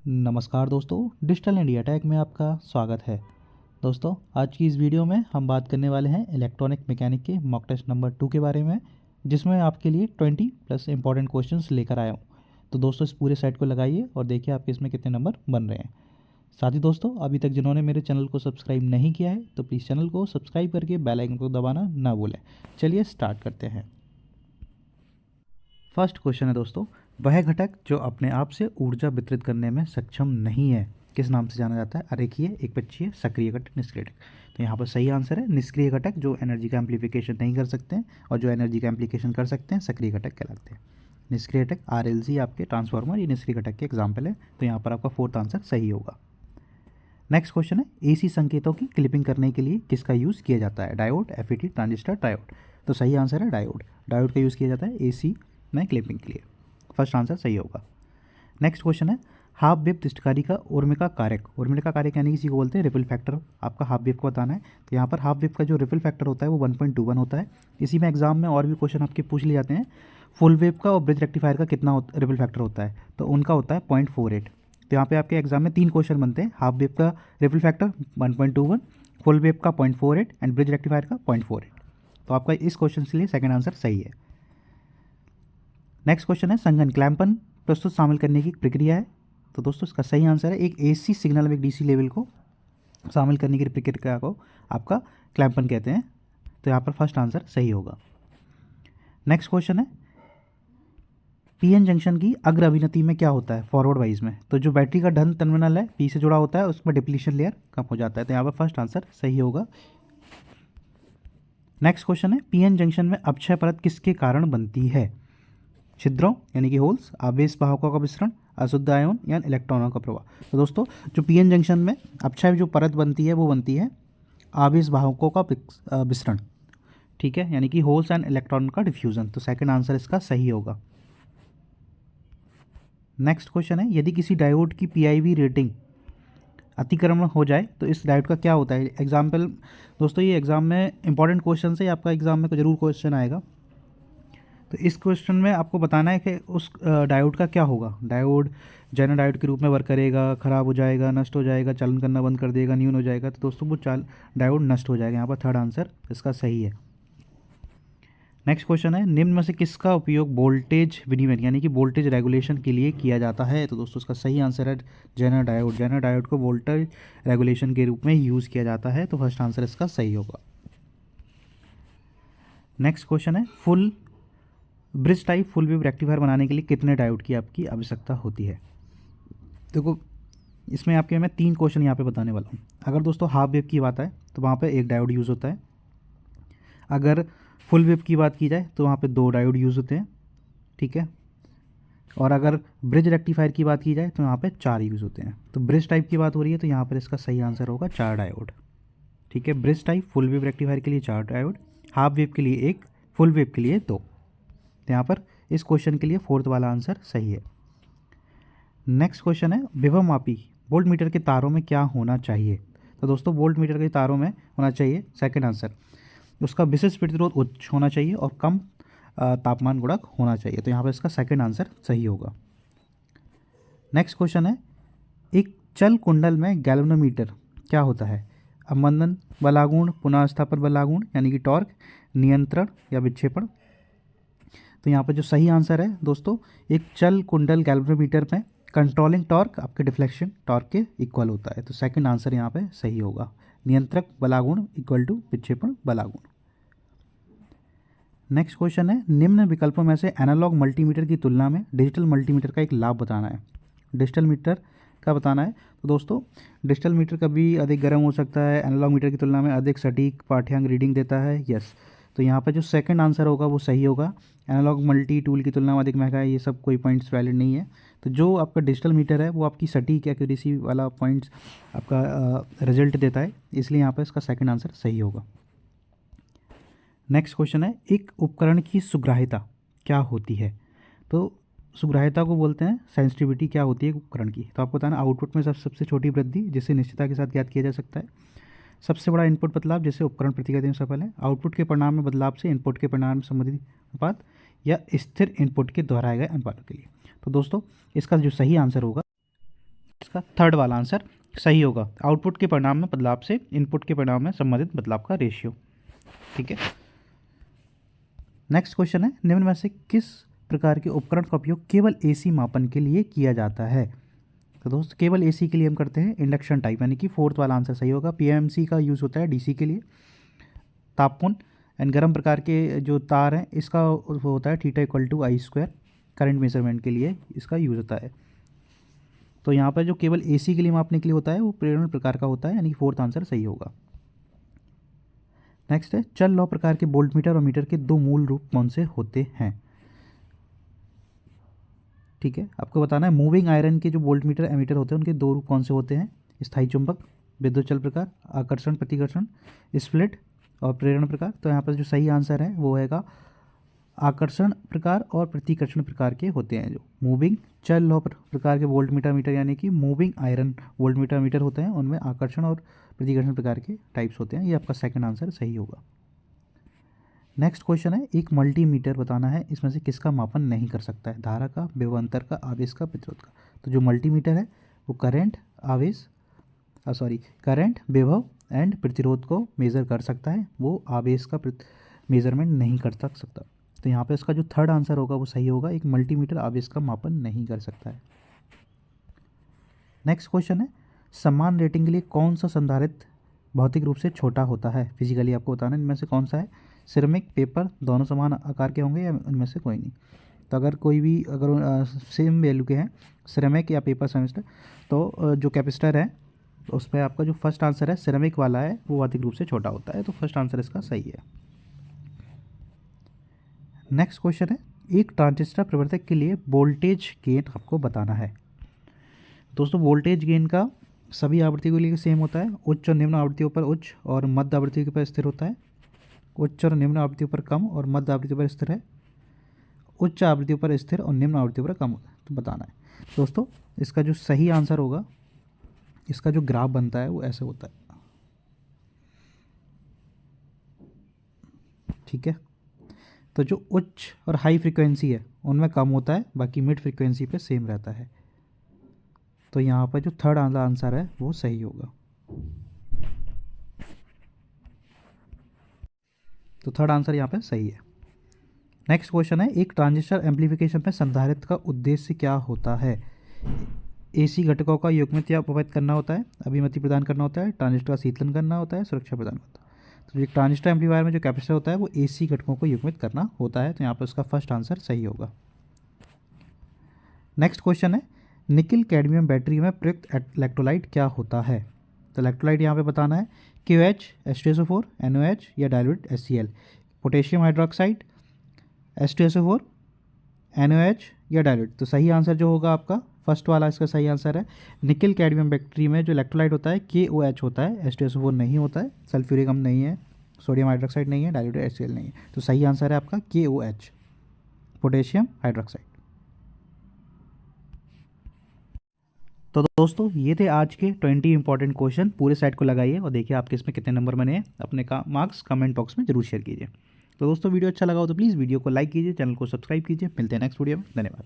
नमस्कार दोस्तों, digital India take में आपका स्वागत है। दोस्तों, आज की इस वीडियो में हम बात करने वाले हैं इलेक्ट्रॉनिक मैकेनिक के मॉक टेस्ट नंबर 2 के बारे में, जिसमें आपके लिए 20 प्लस इंपॉर्टेंट क्वेश्चंस लेकर आया हूँ। तो दोस्तों, इस पूरे सेट को लगाइए और देखिए आपके इसमें कितने नंबर बन रहे हैं। साथ ही दोस्तों, अभी तक जिन्होंने मेरे चैनल को सब्सक्राइब नहीं किया है तो प्लीज़ चैनल को सब्सक्राइब करके बेल आइकन को दबाना ना भूलें। चलिए स्टार्ट करते हैं। फर्स्ट क्वेश्चन है दोस्तों, वह घटक जो अपने आप से ऊर्जा वितरित करने में सक्षम नहीं है किस नाम से जाना जाता है? अरेखीय, एकपक्षीय, सक्रिय घटक, निष्क्रिय घटक। तो यहाँ पर सही आंसर है निष्क्रिय घटक, जो एनर्जी का एम्प्लीफिकेशन नहीं कर सकते हैं, और जो एनर्जी का एम्प्लीकेशन कर सकते हैं सक्रिय घटक कहलाते हैं। निष्क्रिय घटक RLC आपके ट्रांसफार्मर, ये निष्क्रिय घटक के एग्जाम्पल है। तो यहाँ पर आपका फोर्थ आंसर सही होगा। नेक्स्ट क्वेश्चन है, AC संकेतों की क्लिपिंग करने के लिए किसका यूज़ किया जाता है? Diode, FET, transistor, triode. तो सही आंसर है डायोड। डायोड का यूज़ किया जाता है AC में क्लिपिंग के लिए। फर्स्ट आंसर सही होगा। नेक्स्ट क्वेश्चन है, हाफ वेव तिष्ठकारी का उर्मिका कारक। उर्मिका कारक यानी किसी को बोलते हैं रिपल फैक्टर। आपका हाफ वेव को बताना है। तो यहाँ पर हाफ वेव का जो रिपल फैक्टर होता है वो 1.21 होता है। इसी में एग्जाम में और भी क्वेश्चन आपके पूछ लिए जाते हैं। फुल वेव का और ब्रिज रेक्टिफायर का कितना रिपल फैक्टर होता है? तो उनका होता है 0.48। तो यहाँ पे आपके एग्जाम में 3 क्वेश्चन बनते हैं। हाफ वेव का रिपल फैक्टर 1.21, फुल वेव का 0.48 एंड ब्रिज रेक्टिफायर का 0.48। तो आपका इस क्वेश्चन के लिए सेकंड आंसर सही है। नेक्स्ट क्वेश्चन है, संघन क्लैंपन प्रस्तुत शामिल करने की प्रक्रिया है। तो दोस्तों, इसका सही आंसर है एक AC सिग्नल में एक DC लेवल को शामिल करने की प्रक्रिया को आपका क्लैंपन कहते हैं। तो यहाँ पर फर्स्ट आंसर सही होगा। नेक्स्ट क्वेश्चन है, PN जंक्शन की अग्र अभिनति में क्या होता है फॉरवर्ड वाइज में? तो जो बैटरी का धन टर्मिनल है P से जुड़ा होता है, उसमें डिप्लीशन लेयर कम हो जाता है। तो यहाँ पर फर्स्ट आंसर सही होगा। नेक्स्ट क्वेश्चन है, PN जंक्शन में अपक्षय परत किसके कारण बनती है? छिद्रों यानी कि होल्स, आवेश वाहकों का विसरण, अशुद्ध आयन या इलेक्ट्रॉनों का प्रवाह। तो दोस्तों, जो PN जंक्शन में अपक्षय जो परत बनती है वो बनती है आवेश वाहकों का विसरण। ठीक है, यानी कि होल्स एंड इलेक्ट्रॉन का डिफ्यूजन। तो सेकंड आंसर इसका सही होगा। नेक्स्ट क्वेश्चन है, यदि किसी डायोड की PIV रेटिंग अतिक्रमण हो जाए तो इस डायोड का क्या होता है? एग्जाम्पल दोस्तों, ये एग्जाम में इंपॉर्टेंट क्वेश्चन है, आपका एग्जाम में जरूर क्वेश्चन आएगा। तो इस क्वेश्चन में आपको बताना है कि उस डायोड का क्या होगा। डायोड जेनर डायोड के रूप में वर्क करेगा, खराब हो जाएगा, नष्ट हो जाएगा, चालन करना बंद कर देगा, न्यून हो जाएगा। तो दोस्तों, वो डायोड नष्ट हो जाएगा। यहाँ पर थर्ड आंसर इसका सही है। नेक्स्ट क्वेश्चन है, निम्न में से किसका उपयोग वोल्टेज विनियमन यानी कि वोल्टेज रेगुलेशन के लिए किया जाता है? तो दोस्तों, इसका सही आंसर है जेनर डायोड। जेनर डायोड को वोल्टेज रेगुलेशन के रूप में यूज़ किया जाता है। तो फर्स्ट आंसर इसका सही होगा। नेक्स्ट क्वेश्चन है, bridge type full wave rectifier बनाने के लिए कितने डायोड की आपकी आवश्यकता होती है? देखो, इसमें आपके मैं 3 क्वेश्चन यहाँ पे बताने वाला हूँ। अगर दोस्तों हाफ वेव की बात है तो वहाँ पे 1 डायोड यूज़ होता है। अगर फुल वेव की बात की जाए तो वहाँ पे 2 डायोड यूज़ होते हैं। ठीक है, और अगर ब्रिज रेक्टिफायर की बात की जाए तो यहाँ पे 4 यूज़ होते हैं। तो ब्रिज टाइप की बात हो रही है तो यहाँ पर इसका सही आंसर होगा 4 डायोड। ठीक है, bridge type full wave rectifier के लिए 4 डायोड, हाफ वेव के लिए 1, फुल वेव के लिए 2। तो यहाँ पर इस क्वेश्चन के लिए फोर्थ वाला आंसर सही है। नेक्स्ट क्वेश्चन है, विभव मापी वोल्ट मीटर के तारों में क्या होना चाहिए? तो दोस्तों, वोल्ट मीटर के तारों में होना चाहिए सेकंड आंसर, उसका विशिष्ट प्रतिरोध उच्च होना चाहिए और कम तापमान गुणक होना चाहिए। तो यहाँ पर इसका सेकंड आंसर सही होगा। नेक्स्ट क्वेश्चन है, एक चल कुंडल में गैल्वेनोमीटर क्या होता है? अवमंदन बलागुण, पुनः स्थापन बलागुण यानी कि टॉर्क, नियंत्रण या विक्षेपण। तो यहाँ पर जो सही आंसर है दोस्तों, एक चल कुंडल गैल्वेनोमीटर में कंट्रोलिंग टॉर्क आपके डिफ्लेक्शन टॉर्क के इक्वल होता है। तो सेकंड आंसर यहाँ पे सही होगा, नियंत्रक बलागुण इक्वल टू विक्षेपण बलागुण। नेक्स्ट क्वेश्चन है, निम्न विकल्पों में से एनालॉग मल्टीमीटर की तुलना में डिजिटल मल्टीमीटर का एक लाभ बताना है। डिजिटल मीटर का बताना है। तो दोस्तों, डिजिटल मीटर कभी अधिक गर्म हो सकता है, एनालॉग मीटर की तुलना में अधिक सटीक पाठ्यांक रीडिंग देता है। यस, तो यहाँ पर जो सेकंड आंसर होगा वो सही होगा। एनालॉग मल्टी टूल की तुलना में अधिक महंगा है, ये सब कोई पॉइंट्स वैलिड नहीं है। तो जो आपका डिजिटल मीटर है वो आपकी सटीक एक्यूरेसी वाला पॉइंट्स आपका रिजल्ट देता है, इसलिए यहाँ पर इसका सेकंड आंसर सही होगा। नेक्स्ट क्वेश्चन है, एक उपकरण की सुग्राह्यता क्या होती है? तो सुग्राह्यता को बोलते हैं सेंसिटिविटी क्या होती है उपकरण की। तो आपको बताना, आउटपुट में सबसे छोटी वृद्धि जिसे निश्चितता के साथ ज्ञात किया जा सकता है, सबसे बड़ा इनपुट बदलाव जिससे उपकरण प्रतिक्रिया देने में सफल है, आउटपुट के परिणाम में बदलाव से इनपुट के परिणाम से संबंधित अनुपात, या स्थिर इनपुट के दोहराए गए अनुपात के लिए। तो दोस्तों, इसका जो सही आंसर होगा इसका थर्ड वाला आंसर सही होगा। आउटपुट के परिणाम में बदलाव से इनपुट के परिणाम में संबंधित बदलाव का रेशियो। ठीक है, नेक्स्ट क्वेश्चन है, निम्न में से किस प्रकार के उपकरण का उपयोग केवल एसी मापन के लिए किया जाता है? तो दोस्त केवल एसी के लिए हम करते हैं इंडक्शन टाइप, यानी कि फोर्थ वाला आंसर सही होगा। पीएमसी का यूज़ होता है डीसी के लिए। तापमान एंड गर्म प्रकार के जो तार हैं इसका वो होता है theta equal to I square, current measurement के लिए इसका यूज़ होता है। तो यहाँ पर जो केवल एसी के लिए मापने के लिए होता है वो प्रेरण प्रकार का होता है, यानी कि फोर्थ आंसर सही होगा। नेक्स्ट है, चल लौ प्रकार के वोल्ट मीटर और मीटर के दो मूल रूप कौन से होते हैं? ठीक है, आपको बताना है मूविंग आयरन के जो वोल्ट मीटर एमीटर होते हैं उनके दो रूप कौन से होते हैं? स्थायी चुंबक, विद्युत चल प्रकार, आकर्षण प्रतिकर्षण, स्प्लिट और प्रेरण प्रकार। तो यहाँ पर जो सही आंसर है वो हैगा आकर्षण प्रकार और प्रतिकर्षण प्रकार के होते हैं। जो मूविंग चल लौ प्रकार के वोल्ट मीटर मीटर यानी कि moving iron volt meter meter होते हैं, उनमें आकर्षण और प्रतिकर्षण प्रकार के टाइप्स होते हैं। ये आपका सेकंड आंसर सही होगा। नेक्स्ट क्वेश्चन है, एक मल्टीमीटर बताना है इसमें से किसका मापन नहीं कर सकता है? धारा का, विभवांतर का, आवेश का, प्रतिरोध का। तो जो मल्टीमीटर है वो करंट, आवेश करंट, विभव एंड प्रतिरोध को मेज़र कर सकता है, वो आवेश का मेजरमेंट नहीं कर सकता। तो यहाँ पे इसका जो थर्ड आंसर होगा वो सही होगा, एक मल्टीमीटर आवेश का मापन नहीं कर सकता है। नेक्स्ट क्वेश्चन है, समान रेटिंग के लिए कौन सा संधारित्र भौतिक रूप से छोटा होता है? फिजिकली आपको बताना है इनमें से कौन सा है। सिरेमिक, पेपर, दोनों समान आकार के होंगे या उनमें से कोई नहीं? तो अगर कोई भी अगर सेम वैल्यू के हैं सिरेमिक या पेपर सेमेस्टर, तो जो कैपेसिटर है उस पर आपका जो फर्स्ट आंसर है सिरेमिक वाला है वो भौतिक रूप से छोटा होता है। तो फर्स्ट आंसर इसका सही है। नेक्स्ट क्वेश्चन है, एक ट्रांजिस्टर प्रवर्धक के लिए वोल्टेज गेन आपको बताना है। दोस्तों वोल्टेज गेन का सभी आवृत्तियों के लिए सेम होता है। उच्च और निम्न आवृत्तियों पर उच्च और मध्य आवृत्तियों पर स्थिर होता है। उच्च और निम्न आवृत्तियों पर कम और मध्य आवृत्तियों पर स्थिर है। उच्च आवृत्तियों पर स्थिर और निम्न आवृत्तियों पर कम होता है। तो बताना है दोस्तों, इसका जो सही आंसर होगा, इसका जो ग्राफ बनता है वो ऐसे होता है। ठीक है, तो जो उच्च और हाई फ्रीक्वेंसी है उनमें कम होता है, बाकी मिड फ्रीक्वेंसी पे सेम रहता है। तो यहाँ पर जो थर्ड आंसर है वो सही होगा। तो थर्ड आंसर यहाँ पे सही है। नेक्स्ट क्वेश्चन है, एक ट्रांजिस्टर एम्पलीफिकेशन में संधारित्र का उद्देश्य क्या होता है? एसी घटकों का युग्मित या उपहित करना होता है, अभिमति प्रदान करना होता है, ट्रांजिस्टर का शीतलन करना होता है, सुरक्षा प्रदान करता है। तो एक ट्रांजिस्टर एम्पलीफायर में जो कैपेसिटर होता है वो एसी घटकों को युग्मित करना होता है। तो यहाँ पर उसका फर्स्ट आंसर सही होगा। नेक्स्ट क्वेश्चन है, निकिल कैडमियम बैटरी में प्रयुक्त इलेक्ट्रोलाइट क्या होता है? तो इलेक्ट्रोलाइट यहाँ पे बताना है QH, H2SO4, NOH या diluted HCl, potassium hydroxide, H2SO4, NOH या डाइल्यूट। तो सही आंसर जो होगा आपका फर्स्ट वाला इसका सही आंसर है। निकिल कैडमियम बैटरी में जो इलेक्ट्रोलाइट होता है KOH होता है, H2SO4 नहीं होता है, सल्फ्यूरिक अम्ल नहीं है, सोडियम हाइड्रोक्साइड नहीं है, डाइल्यूटेड HCl नहीं है। तो सही आंसर है आपका KOH, पोटेशियम हाइड्रोक्साइड। तो दोस्तों ये थे आज के 20 इंपॉर्टेंट क्वेश्चन। पूरे सेट को लगाइए और देखिए आपके इसमें कितने नंबर बने हैं। अपने का मार्क्स कमेंट बॉक्स में जरूर शेयर कीजिए। तो दोस्तों वीडियो अच्छा लगा हो तो प्लीज़ वीडियो को लाइक कीजिए, चैनल को सब्सक्राइब कीजिए। मिलते हैं नेक्स्ट वीडियो में। धन्यवाद।